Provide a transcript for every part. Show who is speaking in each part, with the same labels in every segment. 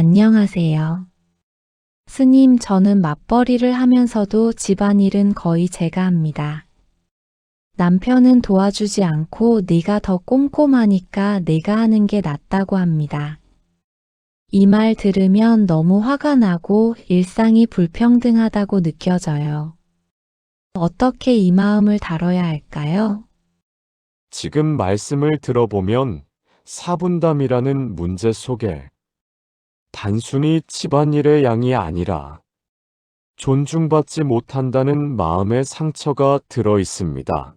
Speaker 1: 안녕하세요. 스님, 저는 맞벌이를 하면서도 집안일은 거의 제가 합니다. 남편은 도와주지 않고 네가 더 꼼꼼하니까 내가 하는 게 낫다고 합니다. 이 말 들으면 너무 화가 나고 일상이 불평등하다고 느껴져요. 어떻게 이 마음을 다뤄야 할까요?
Speaker 2: 지금 말씀을 들어보면 사분담이라는 문제 속에 단순히 집안일의 양이 아니라 존중받지 못한다는 마음의 상처가 들어 있습니다.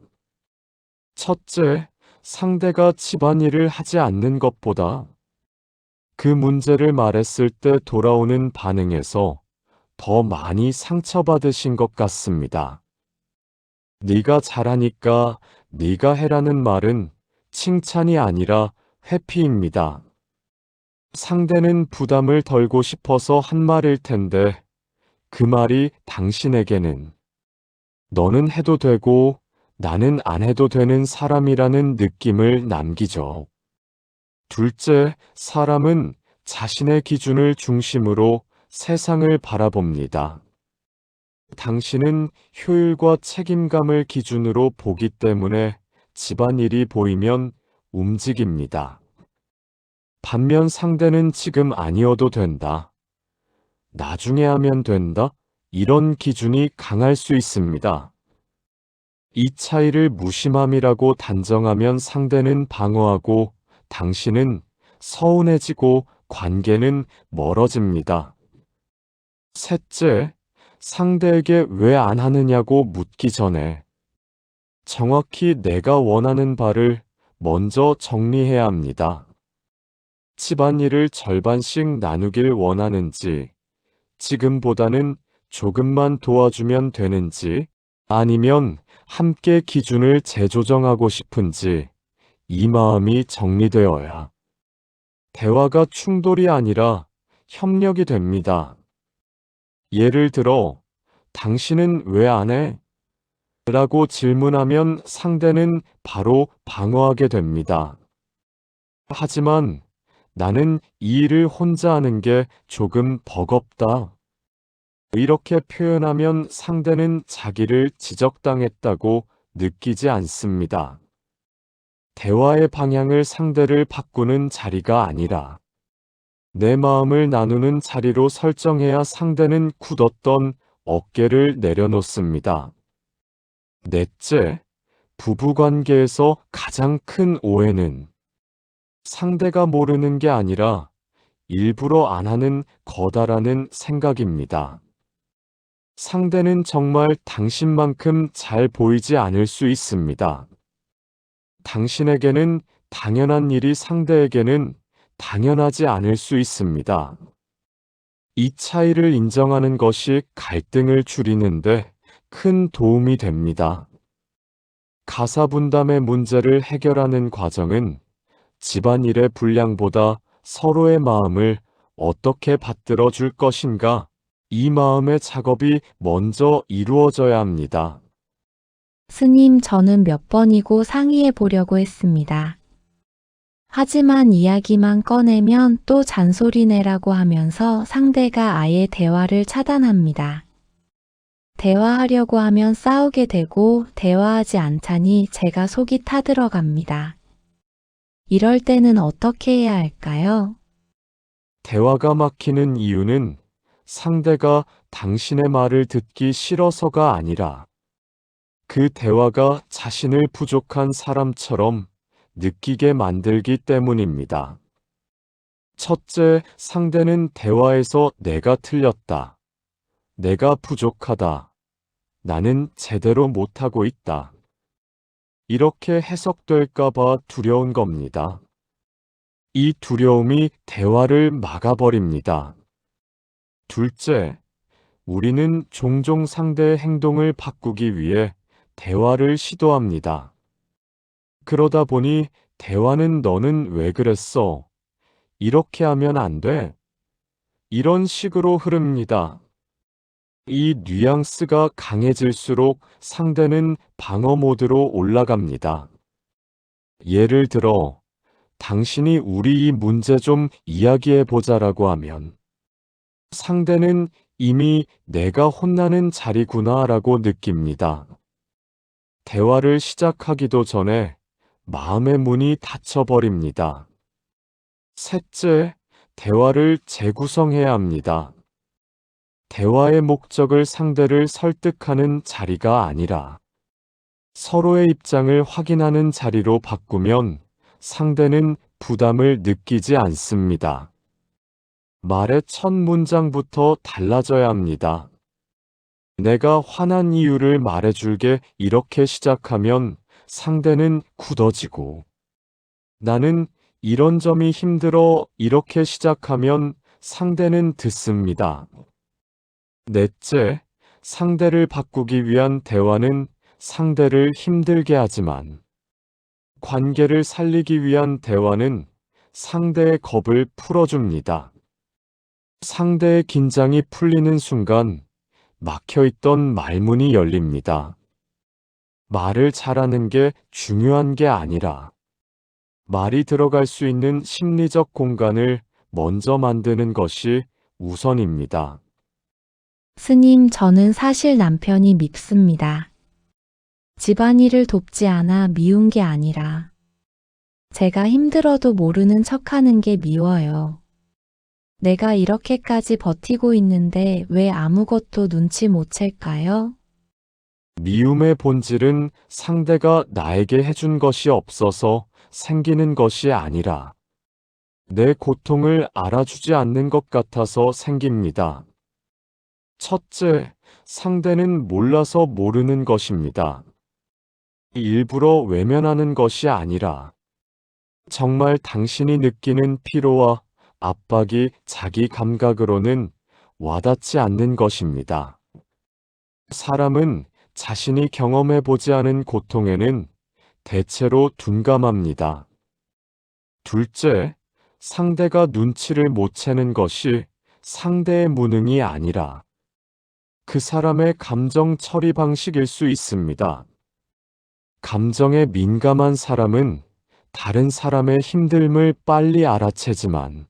Speaker 2: 첫째, 상대가 집안일을 하지 않는 것보다 그 문제를 말했을 때 돌아오는 반응에서 더 많이 상처받으신 것 같습니다. 네가 잘하니까 네가 해라는 말은 칭찬이 아니라 회피입니다. 상대는 부담을 덜고 싶어서 한 말일 텐데 그 말이 당신에게는 너는 해도 되고 나는 안 해도 되는 사람이라는 느낌을 남기죠. 둘째, 사람은 자신의 기준을 중심으로 세상을 바라봅니다. 당신은 효율과 책임감을 기준으로 보기 때문에 집안일이 보이면 움직입니다. 반면 상대는 지금 아니어도 된다. 나중에 하면 된다. 이런 기준이 강할 수 있습니다. 이 차이를 무심함이라고 단정하면 상대는 방어하고 당신은 서운해지고 관계는 멀어집니다. 셋째, 상대에게 왜 안 하느냐고 묻기 전에 정확히 내가 원하는 바를 먼저 정리해야 합니다. 집안일을 절반씩 나누길 원하는지, 지금보다는 조금만 도와주면 되는지, 아니면 함께 기준을 재조정하고 싶은지, 이 마음이 정리되어야 대화가 충돌이 아니라 협력이 됩니다. 예를 들어, 당신은 왜 안 해? 라고 질문하면 상대는 바로 방어하게 됩니다. 하지만 나는 이 일을 혼자 하는 게 조금 버겁다. 이렇게 표현하면 상대는 자기를 지적당했다고 느끼지 않습니다. 대화의 방향을 상대를 바꾸는 자리가 아니라 내 마음을 나누는 자리로 설정해야 상대는 굳었던 어깨를 내려놓습니다. 넷째, 부부관계에서 가장 큰 오해는 상대가 모르는 게 아니라 일부러 안 하는 거다라는 생각입니다. 상대는 정말 당신만큼 잘 보이지 않을 수 있습니다. 당신에게는 당연한 일이 상대에게는 당연하지 않을 수 있습니다. 이 차이를 인정하는 것이 갈등을 줄이는데 큰 도움이 됩니다. 가사분담의 문제를 해결하는 과정은 집안일의 분량보다 서로의 마음을 어떻게 받들어 줄 것인가, 이 마음의 작업이 먼저 이루어져야 합니다.
Speaker 1: 스님, 저는 몇 번이고 상의해 보려고 했습니다. 하지만 이야기만 꺼내면 또 잔소리내라고 하면서 상대가 아예 대화를 차단합니다. 대화하려고 하면 싸우게 되고 대화하지 않자니 제가 속이 타들어갑니다. 이럴 때는 어떻게 해야 할까요?
Speaker 2: 대화가 막히는 이유는 상대가 당신의 말을 듣기 싫어서가 아니라 그 대화가 자신을 부족한 사람처럼 느끼게 만들기 때문입니다. 첫째, 상대는 대화에서 내가 틀렸다, 내가 부족하다, 나는 제대로 못하고 있다, 이렇게 해석될까봐 두려운 겁니다. 이 두려움이 대화를 막아버립니다. 둘째, 우리는 종종 상대의 행동을 바꾸기 위해 대화를 시도합니다. 그러다 보니 대화는 너는 왜 그랬어? 이렇게 하면 안 돼. 이런 식으로 흐릅니다. 이 뉘앙스가 강해질수록 상대는 방어 모드로 올라갑니다. 예를 들어, 당신이 우리 이 문제 좀 이야기해 보자라고 하면 상대는 이미 내가 혼나는 자리구나라고 느낍니다. 대화를 시작하기도 전에 마음의 문이 닫혀버립니다. 셋째, 대화를 재구성해야 합니다. 대화의 목적을 상대를 설득하는 자리가 아니라 서로의 입장을 확인하는 자리로 바꾸면 상대는 부담을 느끼지 않습니다. 말의 첫 문장부터 달라져야 합니다. 내가 화난 이유를 말해줄게 이렇게 시작하면 상대는 굳어지고 나는 이런 점이 힘들어 이렇게 시작하면 상대는 듣습니다. 넷째, 상대를 바꾸기 위한 대화는 상대를 힘들게 하지만 관계를 살리기 위한 대화는 상대의 겁을 풀어줍니다. 상대의 긴장이 풀리는 순간 막혀있던 말문이 열립니다. 말을 잘하는 게 중요한 게 아니라 말이 들어갈 수 있는 심리적 공간을 먼저 만드는 것이 우선입니다.
Speaker 1: 스님, 저는 사실 남편이 밉습니다. 집안일을 돕지 않아 미운 게 아니라 제가 힘들어도 모르는 척하는 게 미워요. 내가 이렇게까지 버티고 있는데 왜 아무것도 눈치 못 챌까요?
Speaker 2: 미움의 본질은 상대가 나에게 해준 것이 없어서 생기는 것이 아니라 내 고통을 알아주지 않는 것 같아서 생깁니다. 첫째, 상대는 몰라서 모르는 것입니다. 일부러 외면하는 것이 아니라 정말 당신이 느끼는 피로와 압박이 자기 감각으로는 와닿지 않는 것입니다. 사람은 자신이 경험해 보지 않은 고통에는 대체로 둔감합니다. 둘째, 상대가 눈치를 못 채는 것이 상대의 무능이 아니라 그 사람의 감정 처리 방식일 수 있습니다. 감정에 민감한 사람은 다른 사람의 힘듦을 빨리 알아채지만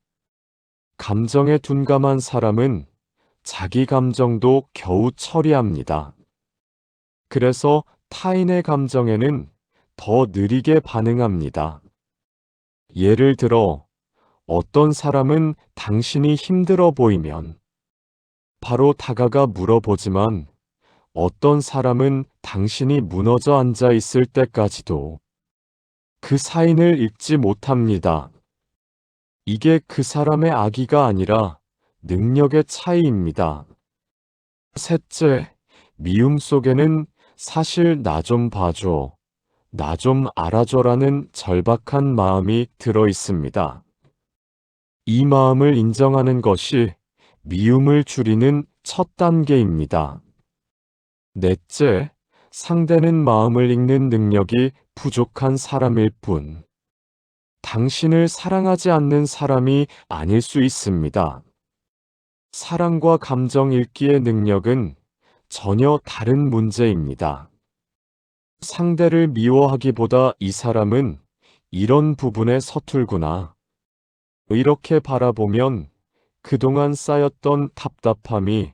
Speaker 2: 감정에 둔감한 사람은 자기 감정도 겨우 처리합니다. 그래서 타인의 감정에는 더 느리게 반응합니다. 예를 들어 어떤 사람은 당신이 힘들어 보이면 바로 다가가 물어보지만 어떤 사람은 당신이 무너져 앉아 있을 때까지도 그 사인을 읽지 못합니다. 이게 그 사람의 악의가 아니라 능력의 차이입니다. 셋째, 미움 속에는 사실 나 좀 봐줘, 나 좀 알아줘라는 절박한 마음이 들어 있습니다. 이 마음을 인정하는 것이 미움을 줄이는 첫 단계입니다. 넷째, 상대는 마음을 읽는 능력이 부족한 사람일 뿐, 당신을 사랑하지 않는 사람이 아닐 수 있습니다. 사랑과 감정 읽기의 능력은 전혀 다른 문제입니다. 상대를 미워하기보다 이 사람은 이런 부분에 서툴구나. 이렇게 바라보면 그동안 쌓였던 답답함이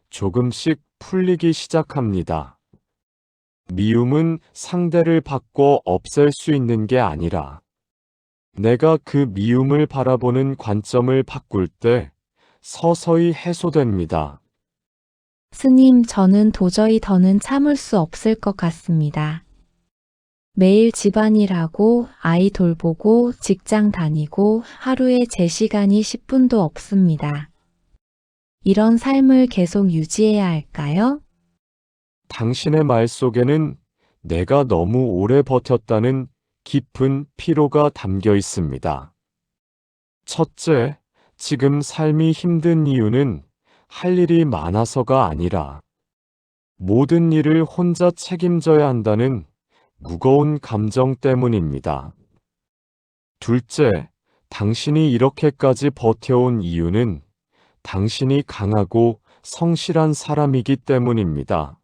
Speaker 2: 조금씩 풀리기 시작합니다. 미움은 상대를 바꿔 없앨 수 있는 게 아니라 내가 그 미움을 바라보는 관점을 바꿀 때 서서히 해소됩니다.
Speaker 1: 스님, 저는 도저히 더는 참을 수 없을 것 같습니다. 매일 집안일하고 아이 돌보고 직장 다니고 하루에 제 시간이 10분도 없습니다. 이런 삶을 계속 유지해야 할까요?
Speaker 2: 당신의 말 속에는 내가 너무 오래 버텼다는 깊은 피로가 담겨 있습니다. 첫째, 지금 삶이 힘든 이유는 할 일이 많아서가 아니라 모든 일을 혼자 책임져야 한다는 무거운 감정 때문입니다. 둘째, 당신이 이렇게까지 버텨온 이유는 당신이 강하고 성실한 사람이기 때문입니다.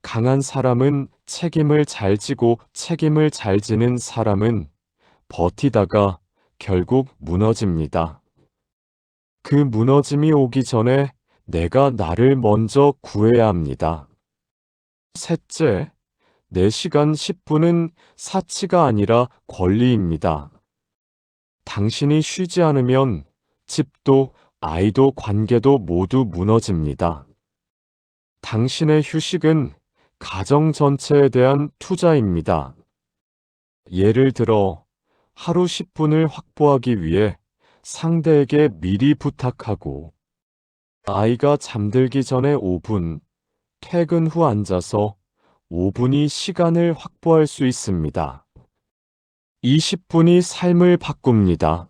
Speaker 2: 강한 사람은 책임을 잘 지고 책임을 잘 지는 사람은 버티다가 결국 무너집니다. 그 무너짐이 오기 전에 내가 나를 먼저 구해야 합니다. 셋째, 내 시간 10분은 사치가 아니라 권리입니다. 당신이 쉬지 않으면 집도 아이도 관계도 모두 무너집니다. 당신의 휴식은 가정 전체에 대한 투자입니다. 예를 들어 하루 10분을 확보하기 위해 상대에게 미리 부탁하고 아이가 잠들기 전에 5분, 퇴근 후 앉아서 5분이 시간을 확보할 수 있습니다. 20분이 삶을 바꿉니다.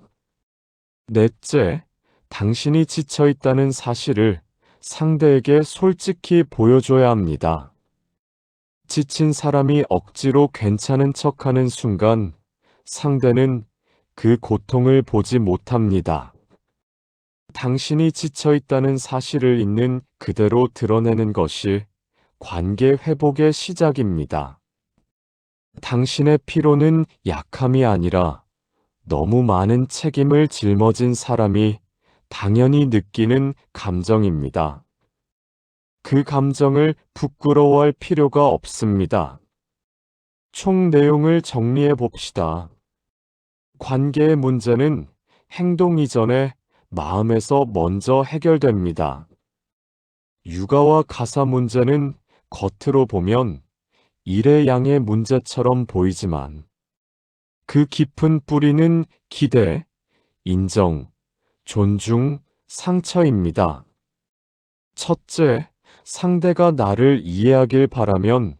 Speaker 2: 넷째, 당신이 지쳐 있다는 사실을 상대에게 솔직히 보여줘야 합니다. 지친 사람이 억지로 괜찮은 척하는 순간 상대는 그 고통을 보지 못합니다. 당신이 지쳐 있다는 사실을 있는 그대로 드러내는 것이 관계 회복의 시작입니다. 당신의 피로는 약함이 아니라 너무 많은 책임을 짊어진 사람이 당연히 느끼는 감정입니다. 그 감정을 부끄러워할 필요가 없습니다. 총 내용을 정리해 봅시다. 관계의 문제는 행동 이전에 마음에서 먼저 해결됩니다. 육아와 가사 문제는 겉으로 보면 일의 양의 문제처럼 보이지만 그 깊은 뿌리는 기대, 인정, 존중, 상처입니다. 첫째, 상대가 나를 이해하길 바라면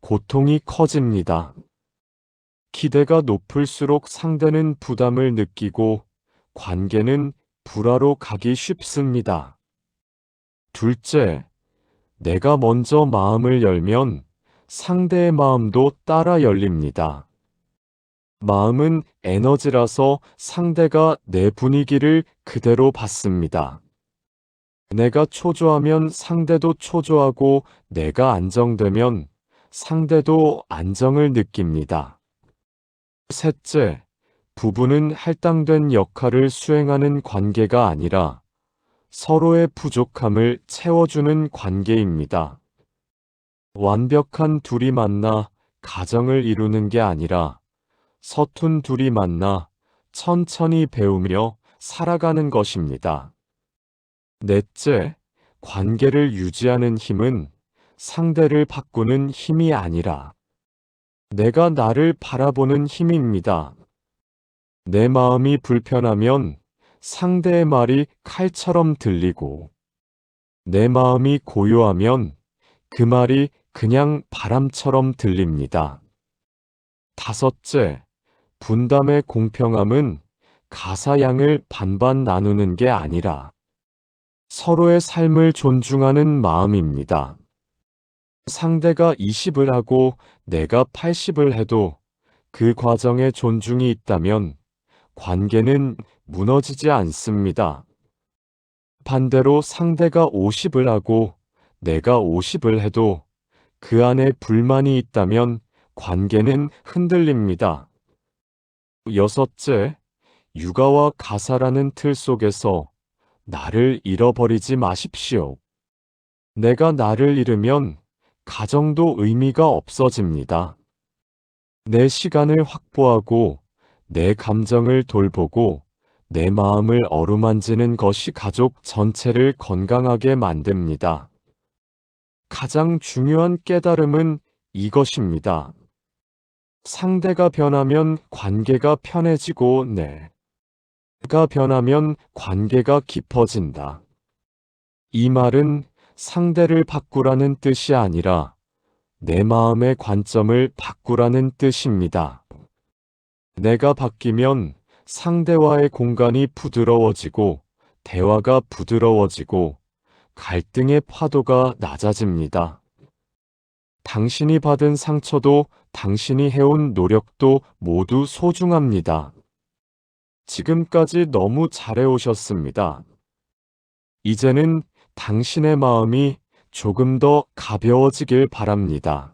Speaker 2: 고통이 커집니다. 기대가 높을수록 상대는 부담을 느끼고 관계는 불화로 가기 쉽습니다. 둘째, 내가 먼저 마음을 열면 상대의 마음도 따라 열립니다. 마음은 에너지라서 상대가 내 분위기를 그대로 받습니다. 내가 초조하면 상대도 초조하고 내가 안정되면 상대도 안정을 느낍니다. 셋째, 부부는 할당된 역할을 수행하는 관계가 아니라 서로의 부족함을 채워주는 관계입니다. 완벽한 둘이 만나 가정을 이루는 게 아니라 서툰 둘이 만나 천천히 배우며 살아가는 것입니다. 넷째, 관계를 유지하는 힘은 상대를 바꾸는 힘이 아니라 내가 나를 바라보는 힘입니다. 내 마음이 불편하면 상대의 말이 칼처럼 들리고 내 마음이 고요하면 그 말이 그냥 바람처럼 들립니다. 다섯째, 분담의 공평함은 가사양을 반반 나누는 게 아니라 서로의 삶을 존중하는 마음입니다. 상대가 20을 하고 내가 80을 해도 그 과정에 존중이 있다면 관계는 무너지지 않습니다. 반대로 상대가 50을 하고 내가 50을 해도 그 안에 불만이 있다면 관계는 흔들립니다. 여섯째, 육아와 가사라는 틀 속에서 나를 잃어버리지 마십시오. 내가 나를 잃으면 가정도 의미가 없어집니다. 내 시간을 확보하고 내 감정을 돌보고 내 마음을 어루만지는 것이 가족 전체를 건강하게 만듭니다. 가장 중요한 깨달음은 이것입니다. 상대가 변하면 관계가 편해지고 내가 변하면 관계가 깊어진다. 이 말은 상대를 바꾸라는 뜻이 아니라 내 마음의 관점을 바꾸라는 뜻입니다. 내가 바뀌면 상대와의 공간이 부드러워지고 대화가 부드러워지고 갈등의 파도가 낮아집니다. 당신이 받은 상처도 당신이 해온 노력도 모두 소중합니다. 지금까지 너무 잘해오셨습니다. 이제는 당신의 마음이 조금 더 가벼워지길 바랍니다.